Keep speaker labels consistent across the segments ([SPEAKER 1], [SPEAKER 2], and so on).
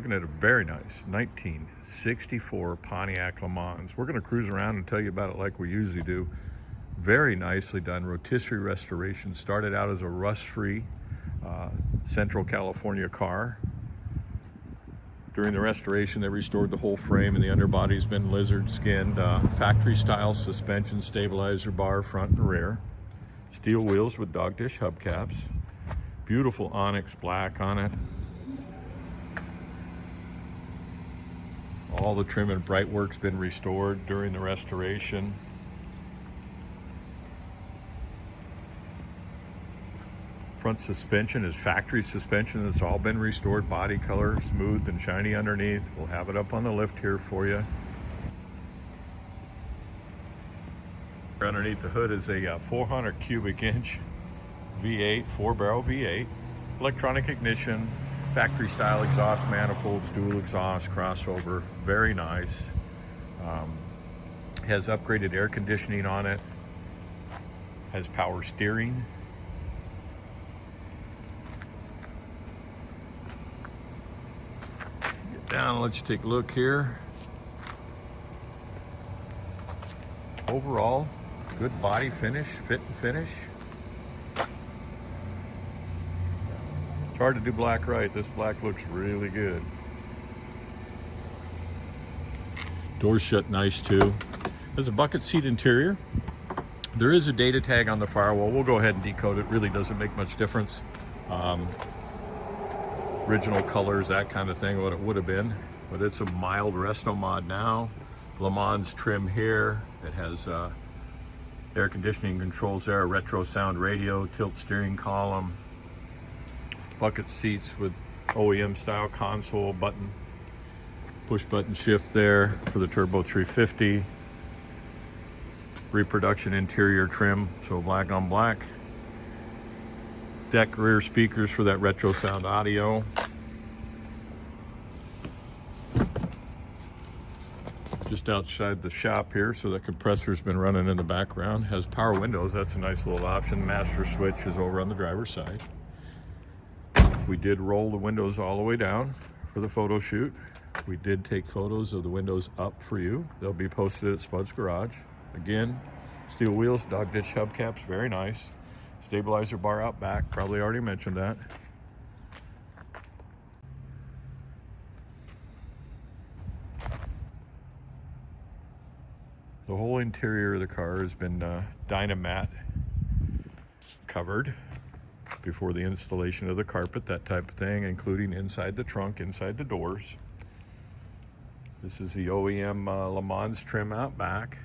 [SPEAKER 1] Looking at a very nice 1964 Pontiac Lemans. We're going to cruise around and tell you about it like we usually do. Very nicely done rotisserie restoration. Started out as a rust-free Central California car. During the restoration, they restored the whole frame, and the underbody's been lizard skinned. Factory-style suspension, stabilizer bar front and rear. Steel wheels with dog dish hubcaps. Beautiful Onyx Black on it. All the trim and bright work's been restored during the restoration. Front suspension is factory suspension. It's all been restored. Body color, smooth and shiny underneath. We'll have it up on the lift here for you. Underneath the hood is a 400 cubic inch V8, 4-barrel V8. Electronic ignition. Factory style exhaust manifolds, dual exhaust, crossover, very nice. Has upgraded air conditioning on it. Has power steering. Get down and let you take a look here. Overall, good body finish, fit and finish. Hard to do black right. This black looks really good. Doors shut nice too. There's a bucket seat interior. There is a data tag on the firewall. We'll go ahead and decode it. Really doesn't make much difference. Original colors, that kind of thing, what it would have been. But it's a mild Resto-Mod now. Lemans trim here. It has air conditioning controls there, a retro sound radio, tilt steering column. Bucket seats with OEM style console button, push button shift there for the Turbo 350. Reproduction interior trim, so black on black. Deck rear speakers for that retro sound audio. Just outside the shop here, so the compressor's been running in the background. Has power windows, that's a nice little option. Master switch is over on the driver's side. We did roll the windows all the way down for the photo shoot. We did take photos of the windows up for you. They'll be posted at Spuds Garage. Again, steel wheels, dog ditch hubcaps, very nice. Stabilizer bar out back, probably already mentioned that. The whole interior of the car has been Dyna-Mat covered before the installation of the carpet, that type of thing, including inside the trunk, inside the doors. This is the OEM Lemans trim out back.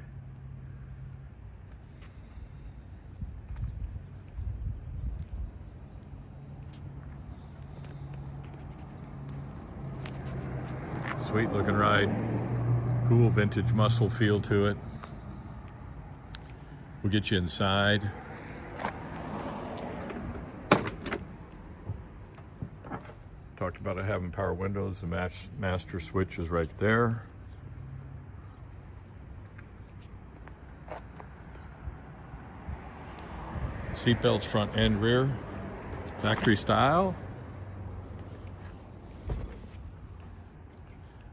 [SPEAKER 1] Sweet looking ride. Cool vintage muscle feel to it. We'll get you inside. Talked about it having power windows. The master switch is right there. Seat belts front and rear. Factory style.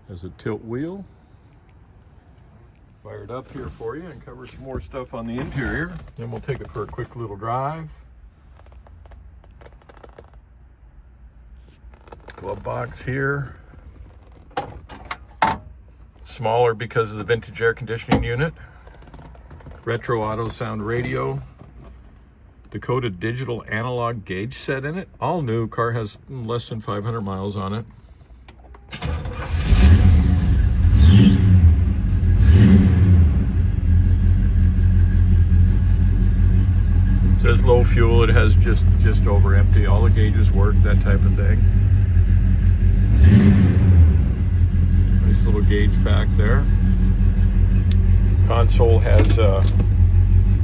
[SPEAKER 1] Has a tilt wheel. Fired up here for you and cover some more stuff on the interior. Then we'll take it for a quick little drive. Glove box here. Smaller because of the vintage air conditioning unit. Retro auto sound radio. Dakota digital analog gauge set in it. All new. Car has less than 500 miles on it. It says low fuel. It has just over empty. All the gauges work, that type of thing. Nice little gauge back there. Console has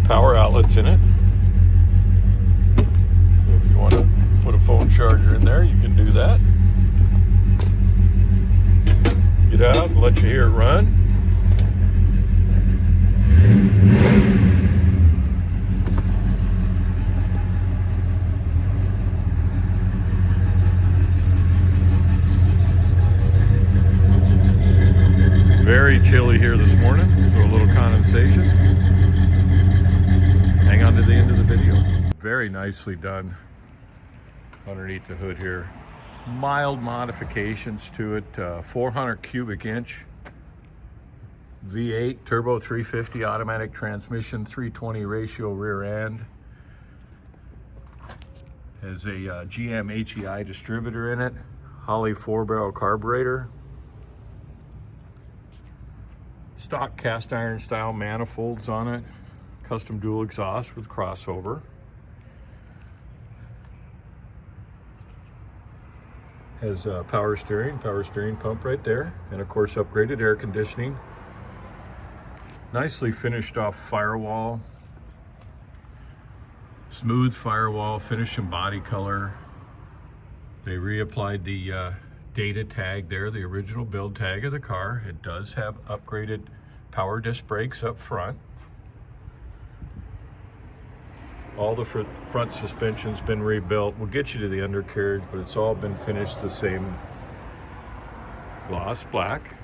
[SPEAKER 1] power outlets in it. If you want to put a phone charger in there, you can do that. Get out and let you hear it run. chilly here this morning, so a little condensation. Hang on to the end of the video. Very nicely done underneath the hood here. Mild modifications to it, 400 cubic inch V8 turbo 350 automatic transmission, 320 ratio rear end. Has a GM HEI distributor in it, Holley 4-barrel carburetor. Stock cast iron style manifolds on it. Custom dual exhaust with crossover. Has power steering pump right there, and of course upgraded air conditioning. Nicely finished off firewall. Smooth firewall, finish and body color. They reapplied the data tag there, the original build tag of the car. It does have upgraded power disc brakes up front. All the front suspension's been rebuilt. We'll get you to the undercarriage, but it's all been finished the same gloss black.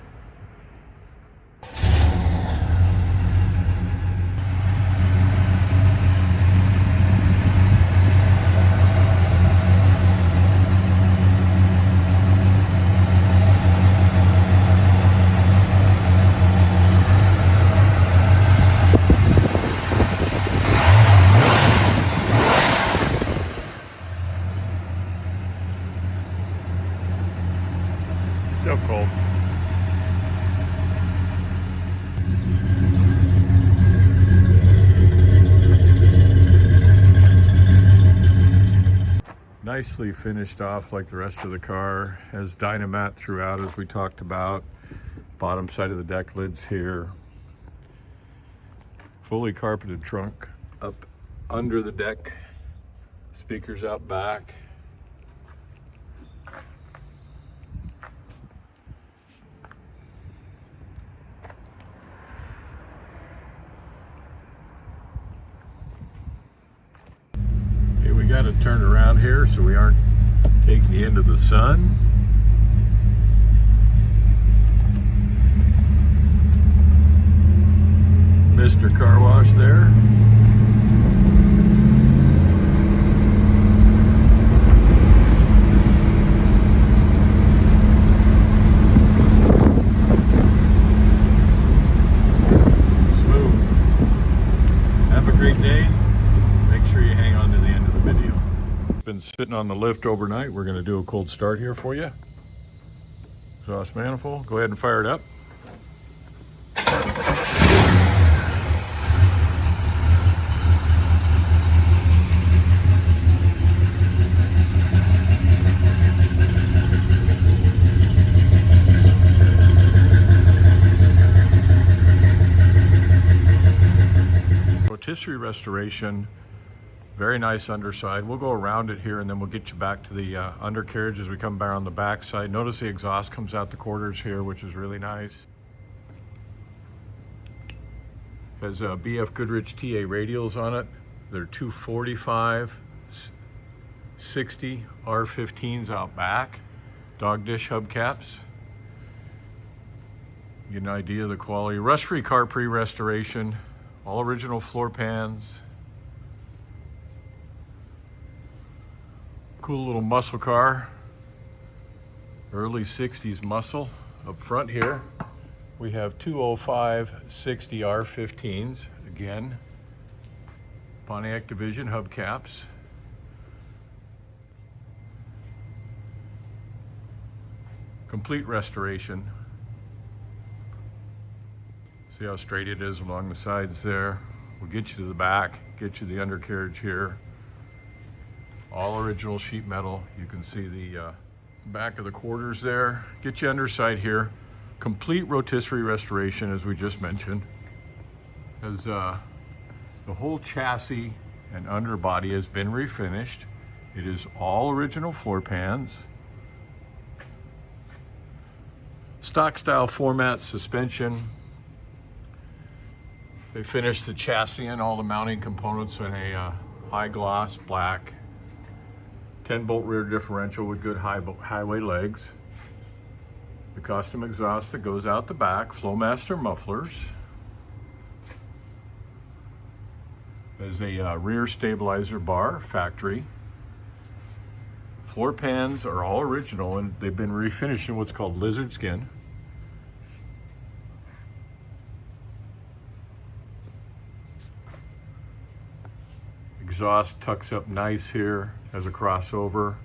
[SPEAKER 1] Still cold. Nicely finished off like the rest of the car. Has Dyna-Mat throughout, as we talked about. Bottom side of the deck lids here. Fully carpeted trunk up under the deck. Speakers out back. We got to turn around here so we aren't taking you into the sun. Mr. Car Wash there. Smooth. Have a great day. Make sure you hang on to the end of the video. Been sitting on the lift overnight. We're going to do a cold start here for you. Exhaust manifold. Go ahead and fire it up. Rotisserie restoration. Very nice underside. We'll go around it here and then we'll get you back to the undercarriage as we come back on the back side. Notice the exhaust comes out the quarters here, which is really nice. Has BF Goodrich TA radials on it. They're 245, 60 R15s out back. Dog dish hubcaps. Get an idea of the quality. Rust-free car pre-restoration. All original floor pans. Cool little muscle car, early 60s muscle. Up front here, we have 205 60 R15s, again, Pontiac Division hubcaps. Complete restoration. See how straight it is along the sides there. We'll get you to the back, get you the undercarriage here. All original sheet metal. You can see the back of the quarters there. Get you underside here. Complete rotisserie restoration, as we just mentioned. As the whole chassis and underbody has been refinished. It is all original floor pans. Stock style format suspension. They finished the chassis and all the mounting components in a high gloss black. 10-bolt rear differential with good highway legs. The custom exhaust that goes out the back, Flowmaster mufflers. There's a rear stabilizer bar, factory. Floor pans are all original and they've been refinished in what's called lizard skin. Exhaust tucks up nice here, has a crossover.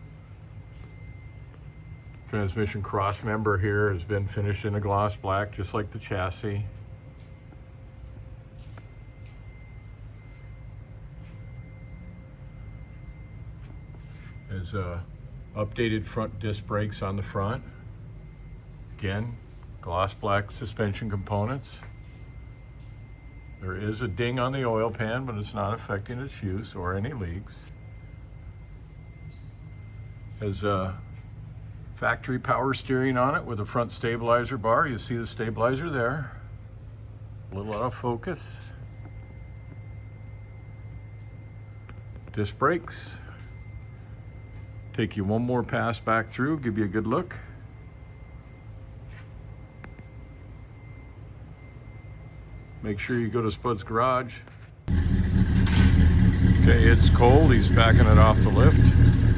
[SPEAKER 1] Transmission cross member here has been finished in a gloss black, just like the chassis. There's updated front disc brakes on the front. Again, gloss black suspension components. There is a ding on the oil pan, but it's not affecting its use or any leaks. Has factory power steering on it with a front stabilizer bar. You see the stabilizer there. A little out of focus. Disc brakes. Take you one more pass back through, give you a good look. Make sure you go to Spuds Garage. Okay, it's cold. He's backing it off the lift.